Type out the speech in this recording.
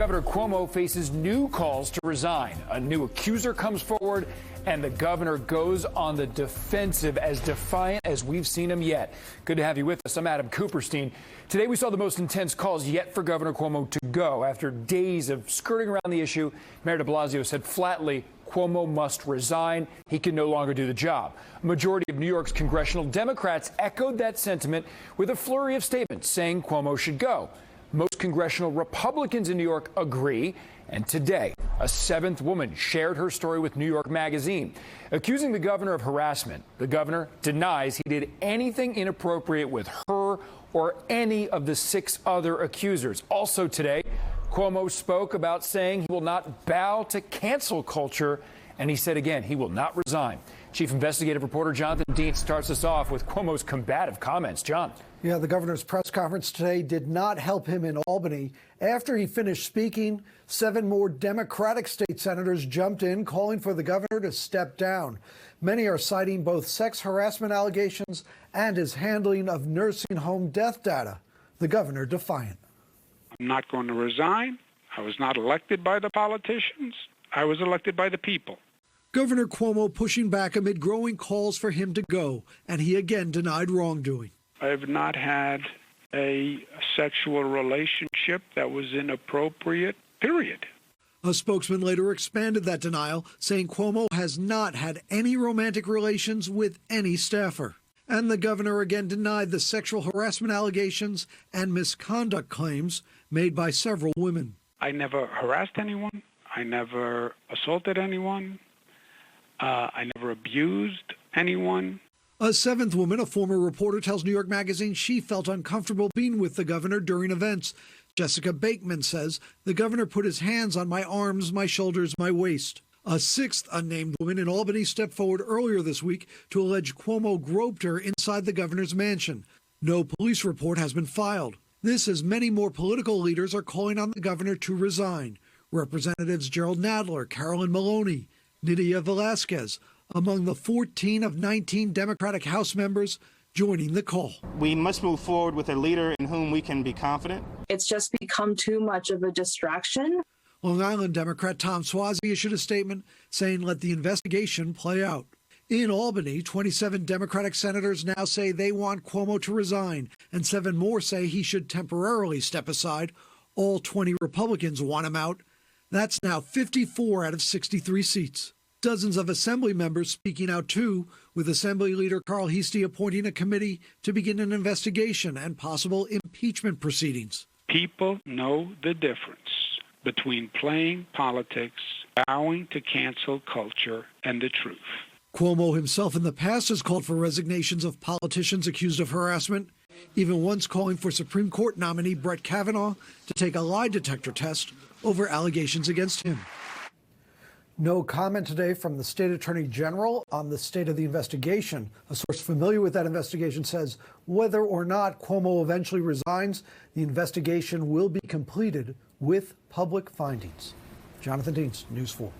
Governor Cuomo faces new calls to resign. A new accuser comes forward, and the governor goes on the defensive, as defiant as we've seen him yet. Good to have you with us. I'm Adam Cooperstein. Today we saw the most intense calls yet for Governor Cuomo to go. After days of skirting around the issue, Mayor de Blasio said flatly Cuomo must resign. He can no longer do the job. A majority of New York's congressional Democrats echoed that sentiment with a flurry of statements saying Cuomo should go. Most congressional Republicans in New York agree, and today, a seventh woman shared her story with New York Magazine, accusing the governor of harassment. The governor denies he did anything inappropriate with her or any of the 6 other accusers. Also today, Cuomo spoke about saying he will not bow to cancel culture, and he said again he will not resign. Chief investigative reporter Jonathan Dienst starts us off with Cuomo's combative comments. John. Yeah, the governor's press conference today did not help him in Albany. After he finished speaking, 7 more Democratic state senators jumped in, calling for the governor to step down. Many are citing both sex harassment allegations and his handling of nursing home death data. The governor defiant. I'm not going to resign. I was not elected by the politicians. I was elected by the people. Governor Cuomo pushing back amid growing calls for him to go, and he again denied wrongdoing. I have not had a sexual relationship that was inappropriate, period. A spokesman later expanded that denial, saying Cuomo has not had any romantic relations with any staffer. And the governor again denied the sexual harassment allegations and misconduct claims made by several women. I never harassed anyone. I never assaulted anyone. I never abused anyone. A 7th woman, a former reporter, tells New York Magazine she felt uncomfortable being with the governor during events. Jessica Bakeman says the governor put his hands on my arms, my shoulders, my waist. A 6th unnamed woman in Albany stepped forward earlier this week to allege Cuomo groped her inside the governor's mansion. No police report has been filed. This as many more political leaders are calling on the governor to resign. Representatives Gerald Nadler, Carolyn Maloney, Nydia Velasquez, among the 14 of 19 Democratic House members joining the call. We must move forward with a leader in whom we can be confident. It's just become too much of a distraction. Long Island Democrat Tom Suozzi issued a statement saying let the investigation play out. In Albany, 27 Democratic senators now say they want Cuomo to resign, and 7 more say he should temporarily step aside. All 20 Republicans want him out. That's now 54 out of 63 seats. Dozens of Assembly members speaking out too, with Assembly Leader Carl Heastie appointing a committee to begin an investigation and possible impeachment proceedings. People know the difference between playing politics, bowing to cancel culture, and the truth. Cuomo himself in the past has called for resignations of politicians accused of harassment, even once calling for Supreme Court nominee Brett Kavanaugh to take a lie detector test over allegations against him. No comment today from the state attorney general on the state of the investigation. A source familiar with that investigation says whether or not Cuomo eventually resigns, the investigation will be completed with public findings. Jonathan Dienst, News 4.